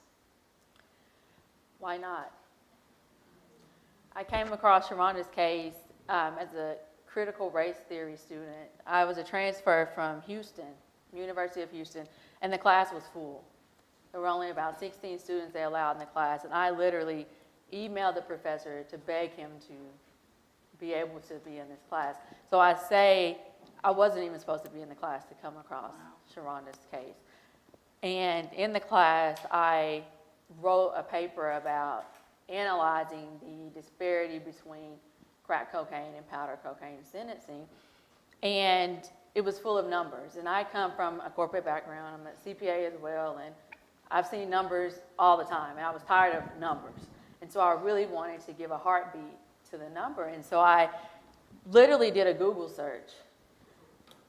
Why not? I came across Sharonda's case as a critical race theory student. I was a transfer from Houston, University of Houston, and the class was full. There were only about 16 students they allowed in the class, and I literally emailed the professor to beg him to be able to be in this class. So I say I wasn't even supposed to be in the class to come across Sharonda's case. And in the class, I wrote a paper about analyzing the disparity between crack cocaine and powder cocaine sentencing. And it was full of numbers. And I come from a corporate background. I'm a CPA as well. And I've seen numbers all the time. And I was tired of numbers. And so I really wanted to give a heartbeat to the number. And so I literally did a Google search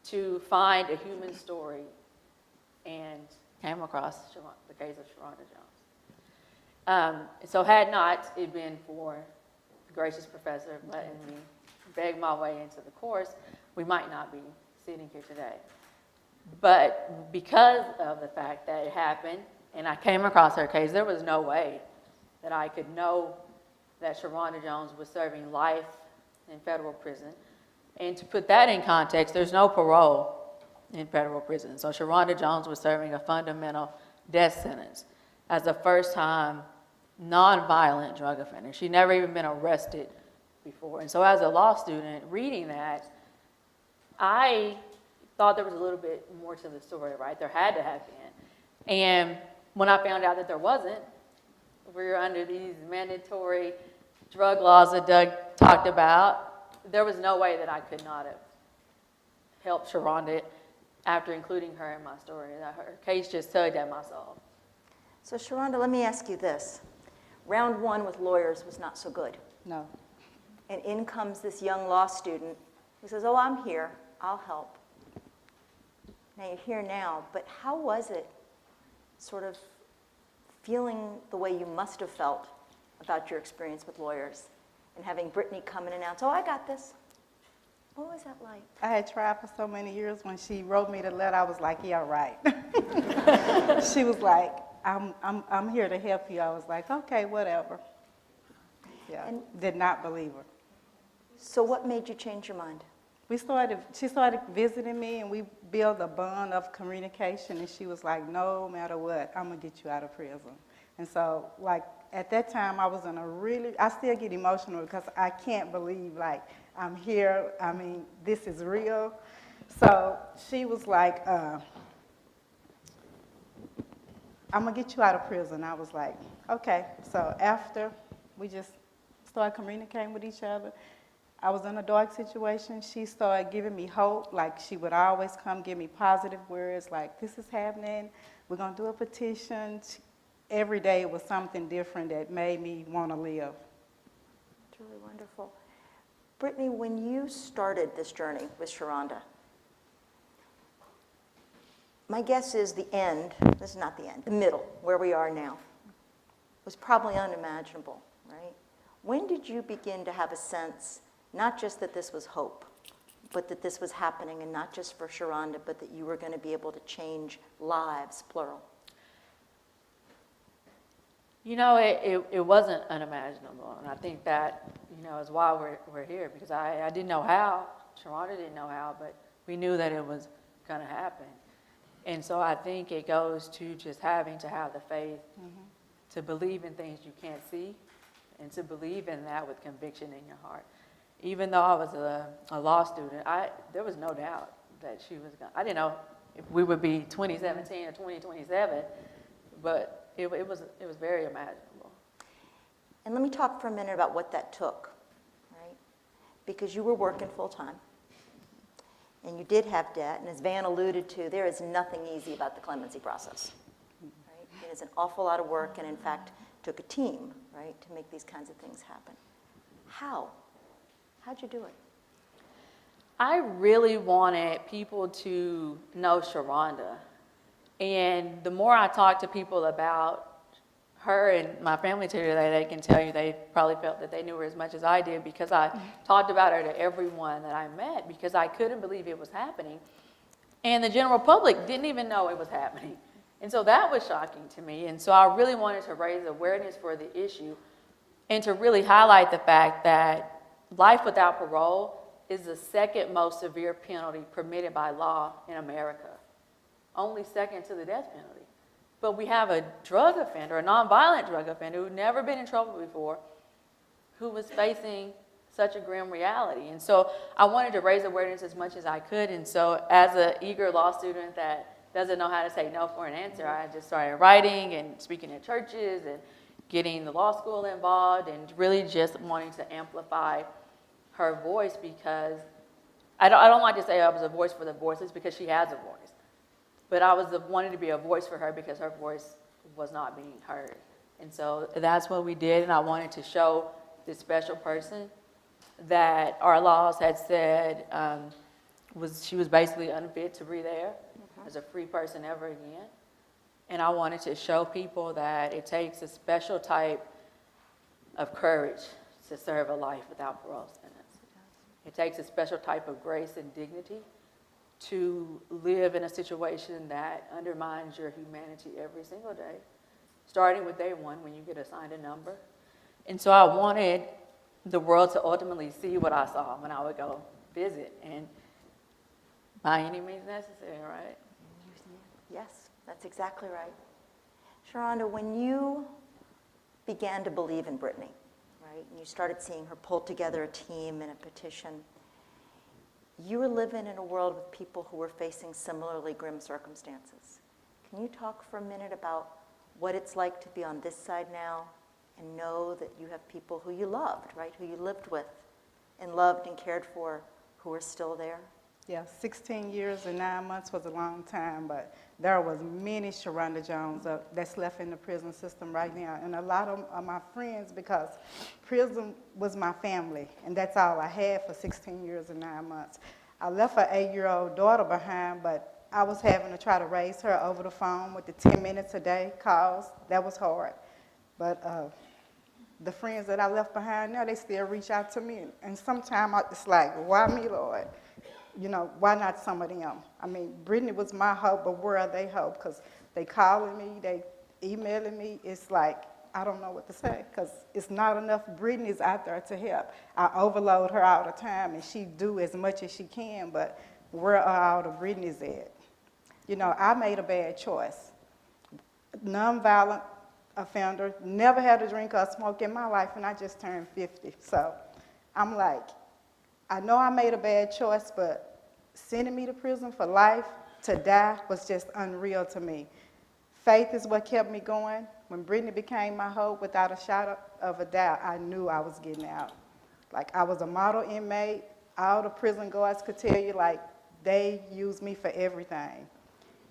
to find a human story and came across the case of Sharonda Jones. So had not it been for the gracious professor letting me beg my way into the course, we might not be sitting here today. But because of the fact that it happened and I came across her case, there was no way that I could know that Sharonda Jones was serving life in federal prison. And to put that in context, there's no parole in federal prison. So Sharonda Jones was serving a fundamental death sentence as a first-time nonviolent drug offender. She'd never even been arrested before. And so as a law student reading that, I thought there was a little bit more to the story, right? There had to have been. And when I found out that there wasn't, we were under these mandatory drug laws that Doug talked about, there was no way that I could not have helped Sharonda after including her in my story. Her case just tugged at my soul. So Sharonda, let me ask you this. Round 1 with lawyers was not so good. No. And in comes this young law student who says, oh, I'm here, I'll help. Now you're here now, but how was it sort of feeling the way you must have felt about your experience with lawyers and having Brittany come and announce, oh, I got this? What was that like? I had tried for so many years. When she wrote me the letter, I was like, yeah, right. She was like, I'm here to help you. I was like, okay, whatever. Yeah, And- did not believe her. So what made you change your mind? She started visiting me, and we built a bond of communication, and she was like, no matter what, I'm going to get you out of prison. And so, like, at that time, I was in a really, I still get emotional because I can't believe, like, I'm here. I mean, this is real. So she was like, I'm going to get you out of prison. I was like, okay. So after we just started communicating with each other, I was in a dark situation. She started giving me hope. Like, she would always come give me positive words, like, this is happening. We're going to do a petition. Every day it was something different that made me want to live. It's really wonderful. Brittany, when you started this journey with Sharonda, My guess is the end, this is not the end, the middle, where we are now, was probably unimaginable, right? When did you begin to have a sense, not just that this was hope, but that this was happening, and not just for Sharonda, but that you were going to be able to change lives, plural? You know, it wasn't unimaginable, and I think that, you know, is why we're here, because I didn't know how, Sharonda didn't know how, but we knew that it was going to happen. And so I think it goes to just having to have the faith to believe in things you can't see, and to believe in that with conviction in your heart. Even though I was a law student, there was no doubt that she was going to, I didn't know if we would be 2017 or 2027, but it was very imaginable. And let me talk for a minute about what that took, right? Because you were working full-time, and you did have debt, and as Van alluded to, there is nothing easy about the clemency process, right? It is an awful lot of work, and in fact, took a team, right, to make these kinds of things happen. How? How'd you do it? I really wanted people to know Sharonda. And the more I talk to people about her, and my family today, they can tell you they probably felt that they knew her as much as I did, because I talked about her to everyone that I met, because I couldn't believe it was happening. And the general public didn't even know it was happening. And so that was shocking to me. And so I really wanted to raise awareness for the issue, and to really highlight the fact that life without parole is the second most severe penalty permitted by law in America, only second to the death penalty. But we have a drug offender, a nonviolent drug offender who'd never been in trouble before, who was facing such a grim reality. And so I wanted to raise awareness as much as I could. And so as an eager law student that doesn't know how to say no for an answer, I just started writing and speaking at churches and getting the law school involved, and really just wanting to amplify her voice, because I don't like to say I was a voice for the voiceless, because she has a voice. But I was wanting to be a voice for her because her voice was not being heard. And so that's what we did, and I wanted to show this special person that our laws had said she was basically unfit to breathe air as a free person ever again. And I wanted to show people that it takes a special type of courage to serve a life without parole sentence. It takes a special type of grace and dignity to live in a situation that undermines your humanity every single day, starting with day one when you get assigned a number. And so I wanted the world to ultimately see what I saw when I would go visit, and by any means necessary, right? Yes, that's exactly right. Sharonda, when you began to believe in Brittany, right, and you started seeing her pull together a team and a petition, you were living in a world with people who were facing similarly grim circumstances. Can you talk for a minute about what it's like to be on this side now and know that you have people who you loved, right, who you lived with and loved and cared for, who are still there? Yeah, 16 years and 9 months was a long time, but there was many Sharonda Jones that's left in the prison system right now, and a lot of my friends, because prison was my family, and that's all I had for 16 years and 9 months. I left an 8-year-old daughter behind, but I was having to try to raise her over the phone with the 10 minutes a day calls. That was hard. But the friends that I left behind now, they still reach out to me, and sometimes it's like, why me, Lord? You know, why not some of them? I mean, Brittany was my hope, but where are they hope? Because they calling me, they emailing me. It's like, I don't know what to say, because it's not enough Brittany's out there to help. I overload her all the time, and she do as much as she can, but where are all the Brittany's at? You know, I made a bad choice. Nonviolent offender, never had a drink or smoke in my life, and I just turned 50. So I'm like, I know I made a bad choice, but sending me to prison for life, to die, was just unreal to me. Faith is what kept me going. When Brittany became my hope, without a shadow of a doubt, I knew I was getting out. Like, I was a model inmate. All the prison guards could tell you, like, they used me for everything.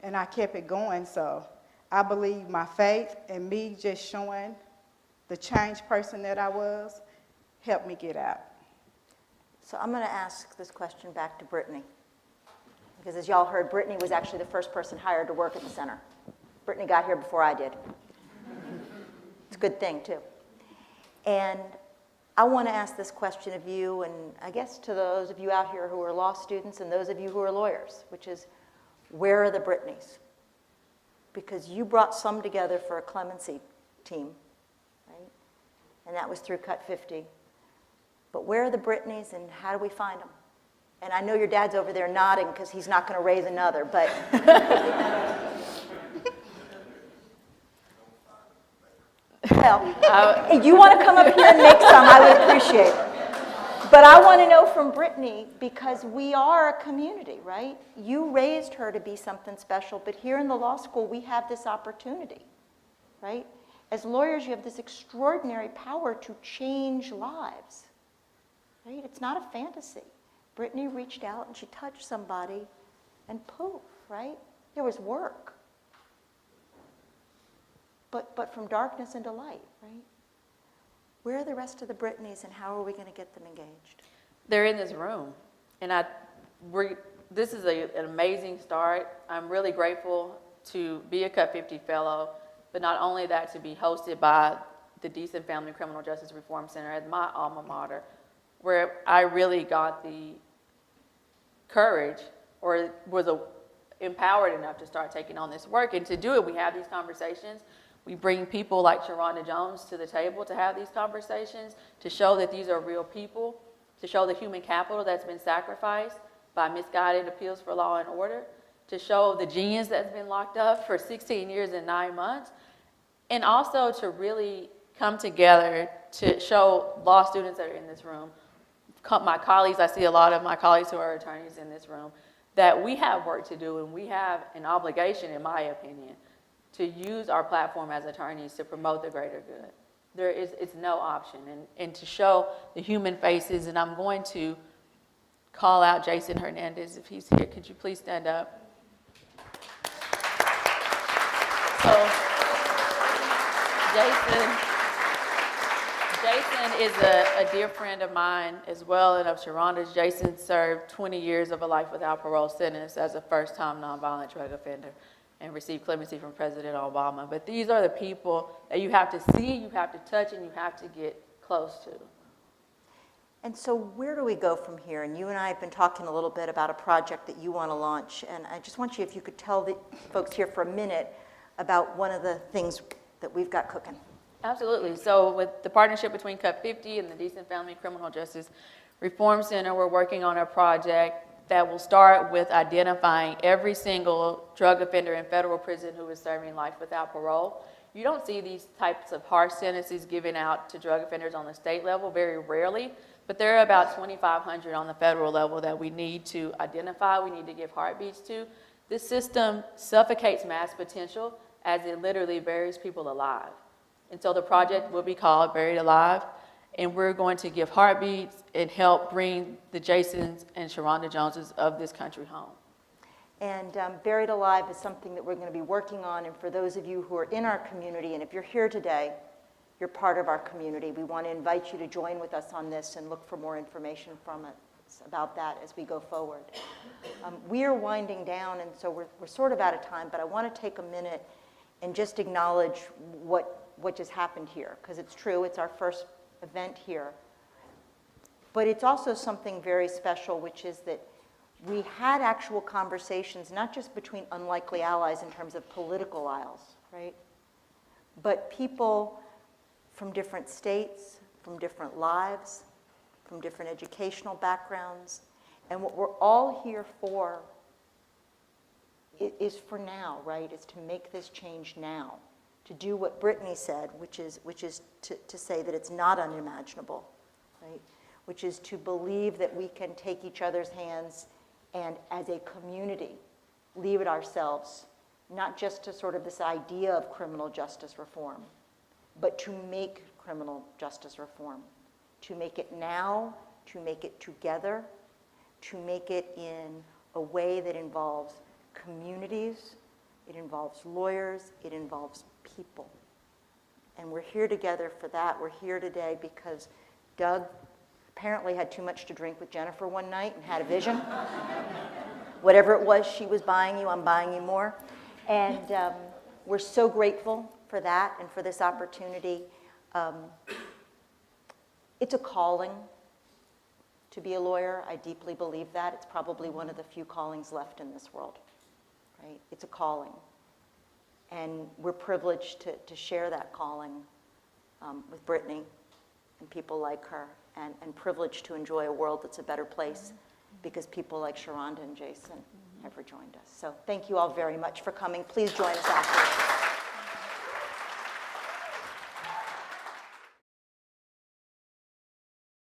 And I kept it going, so I believe my faith and me just showing the changed person that I was helped me get out. So I'm going to ask this question back to Brittany. Because as y'all heard, Brittany was actually the first person hired to work at the center. Brittany got here before I did. It's a good thing, too. And I want to ask this question of you, and I guess to those of you out here who are law students and those of you who are lawyers, which is, where are the Brittany's? Because you brought some together for a clemency team, right? And that was through Cut 50. But where are the Brittany's and how do we find them? And I know your dad's over there nodding because he's not going to raise another, but... Well, if you want to come up here and make some, I would appreciate it. But I want to know from Brittany, because we are a community, right? You raised her to be something special, but here in the law school, we have this opportunity, right? As lawyers, you have this extraordinary power to change lives, right? It's not a fantasy. Brittany reached out and she touched somebody and poof, right? There was work. But from darkness into light, right? Where are the rest of the Brittany's and how are we going to get them engaged? They're in this room. And this is an amazing start. I'm really grateful to be a Cut 50 fellow, but not only that, to be hosted by the Deason Family Criminal Justice Reform Center at my alma mater, where I really got the courage or was empowered enough to start taking on this work. And to do it, we have these conversations. We bring people like Sharonda Jones to the table to have these conversations, to show that these are real people, to show the human capital that's been sacrificed by misguided appeals for law and order, to show the genius that's been locked up for 16 years and 9 months, and also to really come together to show law students that are in this room, my colleagues, I see a lot of my colleagues who are attorneys in this room, that we have work to do and we have an obligation, in my opinion, to use our platform as attorneys to promote the greater good. It's no option. And to show the human faces, and I'm going to call out Jason Hernandez if he's here. Could you please stand up? So, Jason is a dear friend of mine as well, and of Sharonda's. Jason served 20 years of a life without parole sentence as a first-time nonviolent drug offender and received clemency from President Obama. But these are the people that you have to see, you have to touch, and you have to get close to. And so where do we go from here? And you and I have been talking a little bit about a project that you want to launch. And I just want you, if you could tell the folks here for a minute about one of the things that we've got cooking. Absolutely. So with the partnership between Cut 50 and the Deason Family Criminal Justice Reform Center, we're working on a project that will start with identifying every single drug offender in federal prison who is serving life without parole. You don't see these types of harsh sentences given out to drug offenders on the state level, very rarely, but there are about 2,500 on the federal level that we need to identify, we need to give heartbeats to. This system suffocates mass potential as it literally buries people alive. And so the project will be called Buried Alive, and we're going to give heartbeats and help bring the Jasons and Sharonda Joneses of this country home. And Buried Alive is something that we're going to be working on. And for those of you who are in our community, and if you're here today, you're part of our community, we want to invite you to join with us on this and look for more information from us about that as we go forward. We are winding down, and so we're sort of out of time, but I want to take a minute and just acknowledge what just happened here, because it's true, it's our first event here. But it's also something very special, which is that we had actual conversations, not just between unlikely allies in terms of political aisles, right? But people from different states, from different lives, from different educational backgrounds. And what we're all here for is for now, right? Is to make this change now. To do what Brittany said, which is to say that it's not unimaginable, right? Which is to believe that we can take each other's hands and as a community, leave it ourselves, not just to sort of this idea of criminal justice reform, but to make criminal justice reform, to make it now, to make it together, to make it in a way that involves communities, it involves lawyers, it involves people. And we're here together for that. We're here today because Doug apparently had too much to drink with Jennifer one night and had a vision. whatever it was she was buying you, I'm buying you more. And we're so grateful for that and for this opportunity. It's a calling to be a lawyer. I deeply believe that. It's probably one of the few callings left in this world, right? It's a calling. And we're privileged to share that calling with Brittany and people like her, and privileged to enjoy a world that's a better place because people like Sharonda and Jason have rejoined us. So thank you all very much for coming. Please join us afterwards.